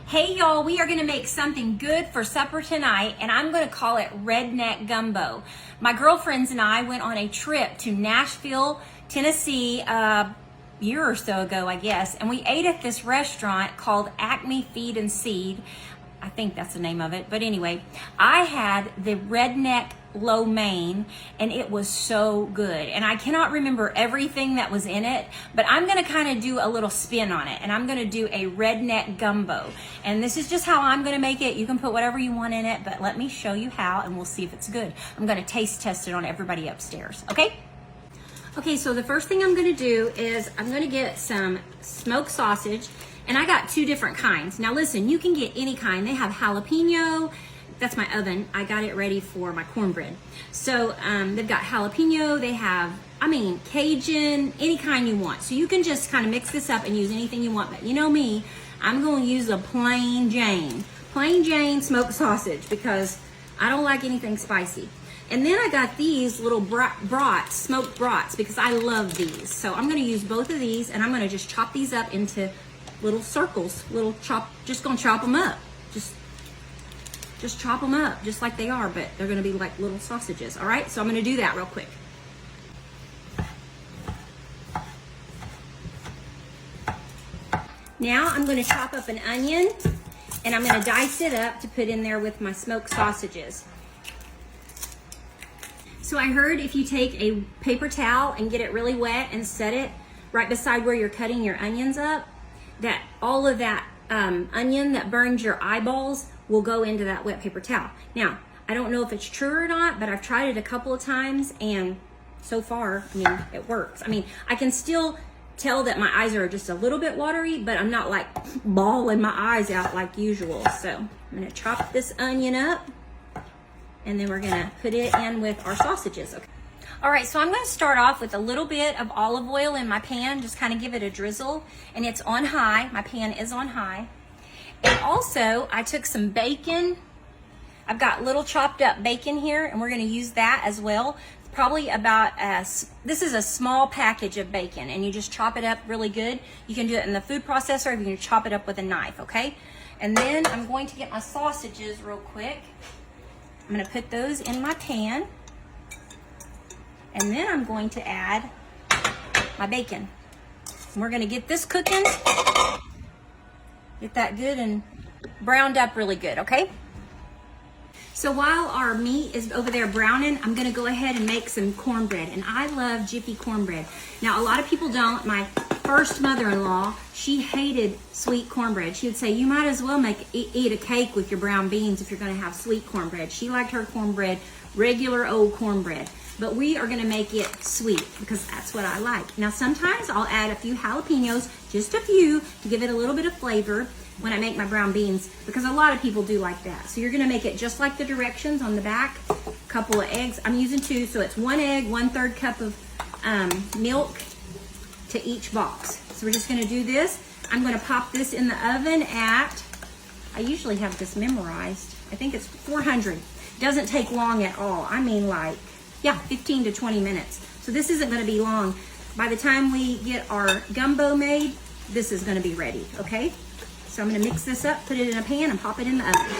Hey y'all, we are gonna make something good for supper tonight, and I'm gonna call it Redneck Gumbo. My girlfriends and I went on a trip to Nashville, Tennessee, a year or so ago, I guess, and we ate at this restaurant called Acme Feed and Seed. I think that's the name of it, but anyway, I had the redneck lo mein, and it was so good. And I cannot remember everything that was in it, but I'm gonna kind of do a little spin on it, and I'm gonna do a redneck gumbo. And this is just how I'm gonna make it. You can put whatever you want in it, but let me show you how, and we'll see if it's good. I'm gonna taste test it on everybody upstairs, okay? Okay, so the first thing I'm gonna do is I'm gonna get some smoked sausage, and I got two different kinds. Now listen, you can get any kind. They have jalapeno. That's my oven. I got it ready for my cornbread. So they've got jalapeno. They have, Cajun, any kind you want. So you can just kind of mix this up and use anything you want. But you know me, I'm going to use a plain Jane smoked sausage because I don't like anything spicy. And then I got these little brats, smoked brats, because I love these. So I'm going to use both of these, and I'm going to just chop these up into little circles, just gonna chop them up. Just chop them up just like they are, but they're gonna be like little sausages. All right, so I'm gonna do that real quick. Now I'm gonna chop up an onion, and I'm gonna dice it up to put in there with my smoked sausages. So I heard if you take a paper towel and get it really wet and set it right beside where you're cutting your onions up, that all of that onion that burns your eyeballs will go into that wet paper towel. Now, I don't know if it's true or not, but I've tried it a couple of times, and so far, it works. I can still tell that my eyes are just a little bit watery, but I'm not like bawling my eyes out like usual. So I'm gonna chop this onion up, and then we're gonna put it in with our sausages. Okay. All right, so I'm gonna start off with a little bit of olive oil in my pan, just kind of give it a drizzle, and it's on high. My pan is on high. And also, I took some bacon. I've got little chopped up bacon here, and we're gonna use that as well. It's probably about, this is a small package of bacon, and you just chop it up really good. You can do it in the food processor, or you can chop it up with a knife, okay? And then I'm going to get my sausages real quick. I'm gonna put those in my pan. And then I'm going to add my bacon. And we're gonna get this cooking. Get that good and browned up really good, okay? So while our meat is over there browning, I'm gonna go ahead and make some cornbread. And I love Jiffy cornbread. Now, a lot of people don't. My first mother-in-law, she hated sweet cornbread. She would say, you might as well eat a cake with your brown beans if you're gonna have sweet cornbread. She liked her cornbread, regular old cornbread. But we are gonna make it sweet because that's what I like. Now sometimes I'll add a few jalapenos, just a few, to give it a little bit of flavor when I make my brown beans, because a lot of people do like that. So you're gonna make it just like the directions on the back. A couple of eggs, I'm using 2, so it's 1 egg, 1/3 cup of milk to each box. So we're just gonna do this. I'm gonna pop this in the oven at, I usually have this memorized, I think it's 400. Doesn't take long at all. 15 to 20 minutes. So this isn't gonna be long. By the time we get our gumbo made, this is gonna be ready, okay? So I'm gonna mix this up, put it in a pan, and pop it in the oven.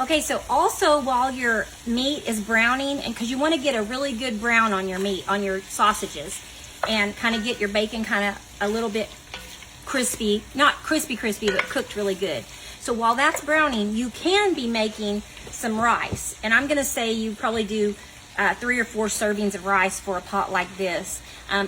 Okay, so also while your meat is browning, and because you wanna get a really good brown on your meat, on your sausages, and kind of get your bacon kind of a little bit crispy, not crispy, but cooked really good. So while that's browning, you can be making some rice. And I'm gonna say you probably do 3 or 4 servings of rice for a pot like this.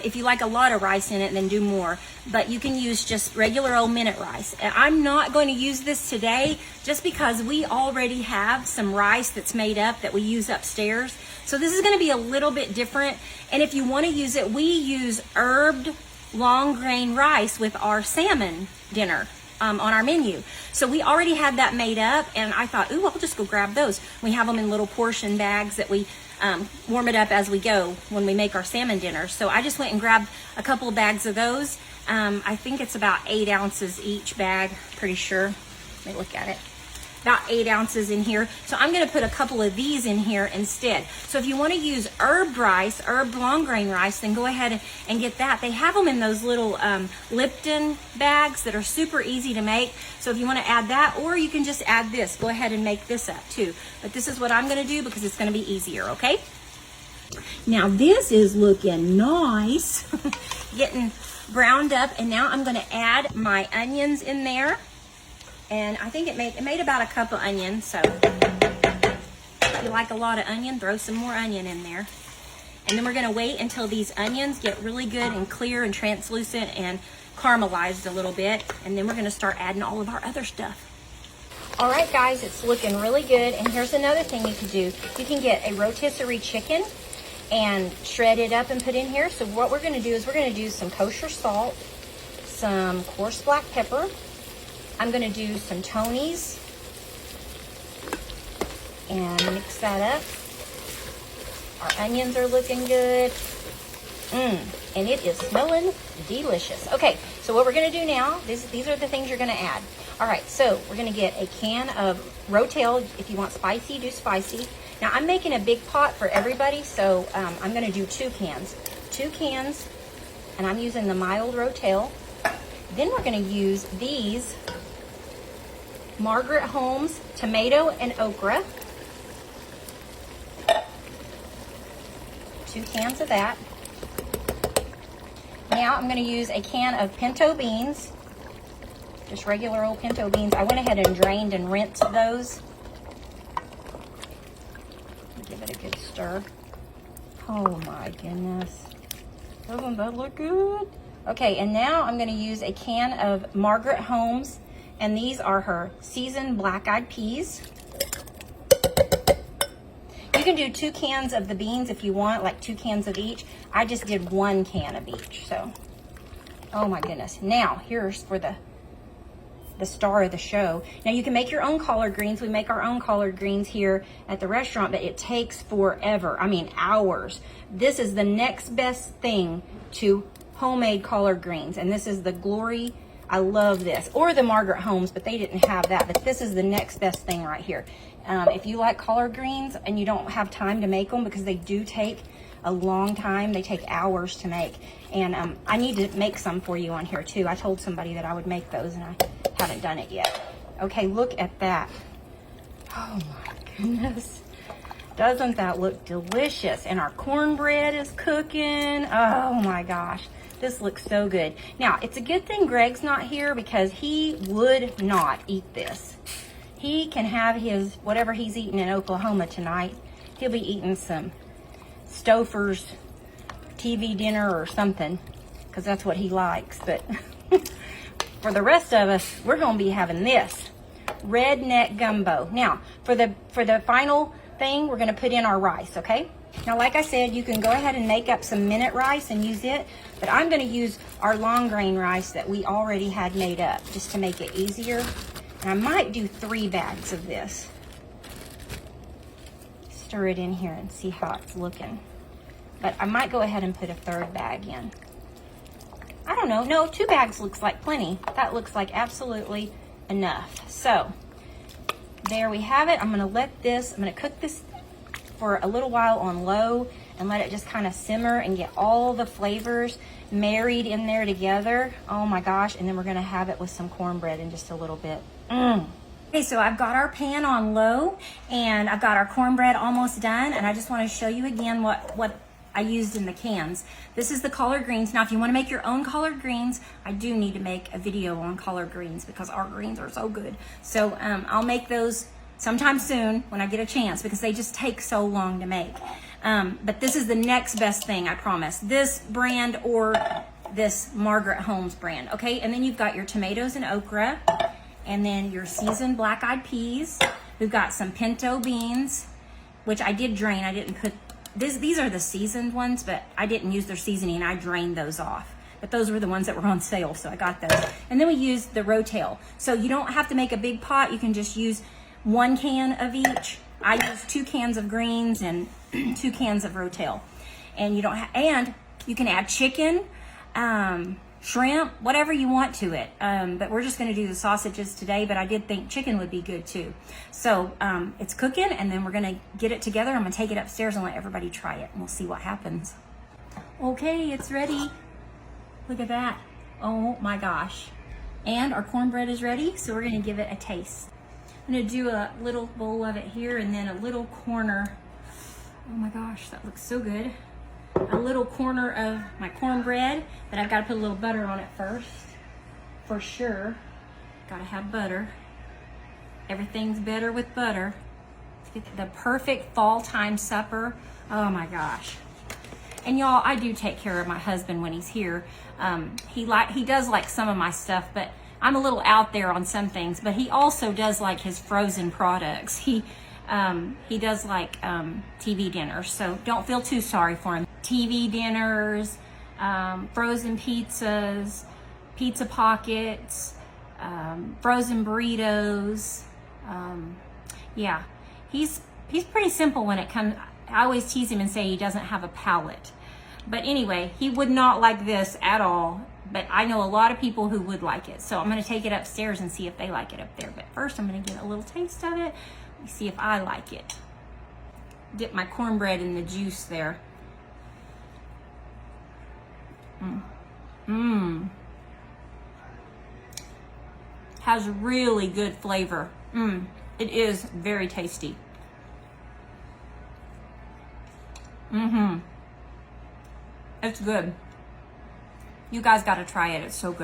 If you like a lot of rice in it, then do more. But you can use just regular old minute rice. And I'm not going to use this today just because we already have some rice that's made up that we use upstairs. So this is going to be a little bit different. And if you want to use it, we use herbed long grain rice with our salmon dinner on our menu. So we already had that made up, and I thought, ooh, I'll just go grab those. We have them in little portion bags that we warm it up as we go when we make our salmon dinner. So I just went and grabbed a couple of bags of those. I think it's about 8 ounces each bag, pretty sure. Let me look at it. about 8 ounces in here. So I'm gonna put a couple of these in here instead. So if you wanna use herb rice, herb long grain rice, then go ahead and get that. They have them in those little Lipton bags that are super easy to make. So if you wanna add that, or you can just add this, go ahead and make this up too. But this is what I'm gonna do because it's gonna be easier, okay? Now this is looking nice, getting browned up, and now I'm gonna add my onions in there. And I think it made about a cup of onions, so if you like a lot of onion, throw some more onion in there. And then we're gonna wait until these onions get really good and clear and translucent and caramelized a little bit, and then we're gonna start adding all of our other stuff. All right, guys, it's looking really good, and here's another thing you can do. You can get a rotisserie chicken and shred it up and put in here. So what we're gonna do is we're gonna do some kosher salt, some coarse black pepper. I'm gonna do some Tony's and mix that up. Our onions are looking good. And it is smelling delicious. Okay, so what we're gonna do now, these are the things you're gonna add. All right, so we're gonna get a can of Rotel. If you want spicy, do spicy. Now I'm making a big pot for everybody, so I'm gonna do 2 cans. 2 cans, and I'm using the mild Rotel. Then we're gonna use these Margaret Holmes tomato and okra. 2 cans of that. Now I'm gonna use a can of pinto beans, just regular old pinto beans. I went ahead and drained and rinsed those. Give it a good stir. Oh my goodness. Doesn't that look good? Okay, and now I'm gonna use a can of Margaret Holmes, and these are her seasoned black-eyed peas. You can do 2 cans of the beans if you want, like 2 cans of each. I just did 1 can of each, so. Oh my goodness. Now, here's for the star of the show. Now you can make your own collard greens. We make our own collard greens here at the restaurant, but it takes forever. I mean, hours. This is the next best thing to homemade collard greens, and this is the Glory. I love this. Or the Margaret Holmes, but they didn't have that. But this is the next best thing right here. If you like collard greens and you don't have time to make them, because they do take a long time, they take hours to make. And I need to make some for you on here too. I told somebody that I would make those, and I haven't done it yet. Okay, look at that. Oh my goodness. Doesn't that look delicious? And our cornbread is cooking. Oh my gosh. This looks so good. Now, it's a good thing Greg's not here, because he would not eat this. He can have his, whatever he's eating in Oklahoma tonight. He'll be eating some Stouffer's TV dinner or something, because that's what he likes. But for the rest of us, we're going to be having this Redneck Gumbo. Now, for the final thing, we're going to put in our rice, okay? Now, like I said, you can go ahead and make up some minute rice and use it, but I'm going to use our long grain rice that we already had made up, just to make it easier. And I might do 3 bags of this. Stir it in here and see how it's looking. But I might go ahead and put a 3rd bag in. I don't know. No, 2 bags looks like plenty. That looks like absolutely enough. So, there we have it. I'm going to cook this for a little while on low and let it just kind of simmer and get all the flavors married in there together. Oh my gosh. And then we're going to have it with some cornbread in just a little bit. Okay, so I've got our pan on low, and I've got our cornbread almost done, and I just want to show you again what I used in the cans. This is the collard greens. Now, if you want to make your own collard greens, I do need to make a video on collard greens, because our greens are so good. So I'll make those sometime soon when I get a chance, because they just take so long to make. But this is the next best thing, I promise. This brand or this Margaret Holmes brand, okay? And then you've got your tomatoes and okra, and then your seasoned black-eyed peas. We've got some pinto beans, which I did drain. I didn't put, these are the seasoned ones, but I didn't use their seasoning. I drained those off. But those were the ones that were on sale, so I got those. And then we used the Rotel. So you don't have to make a big pot. You can just use 1 can of each. I used 2 cans of greens and 2 cans of Rotel. And you don't and you can add chicken, shrimp, whatever you want to it. But we're just gonna do the sausages today, but I did think chicken would be good too. So it's cooking, and then we're gonna get it together. I'm gonna take it upstairs and let everybody try it, and we'll see what happens. Okay, it's ready. Look at that. Oh my gosh. And our cornbread is ready, so we're gonna give it a taste. I'm gonna do a little bowl of it here, and then a little corner. Oh my gosh, that looks so good. A little corner of my cornbread, but I've got to put a little butter on it first, for sure. Gotta have butter. Everything's better with butter. Let's get the perfect fall time supper. Oh my gosh. And y'all, I do take care of my husband when he's here. He does like some of my stuff, but I'm a little out there on some things, but he also does like his frozen products. He does like TV dinners, so don't feel too sorry for him. TV dinners, frozen pizzas, pizza pockets, frozen burritos. Yeah, he's pretty simple when it comes. I always tease him and say he doesn't have a palate. But anyway, he would not like this at all. But I know a lot of people who would like it. So I'm going to take it upstairs and see if they like it up there. But first, I'm going to get a little taste of it. Let me see if I like it. Dip my cornbread in the juice there. Has really good flavor. It is very tasty. It's good. You guys got to try it. It's so good.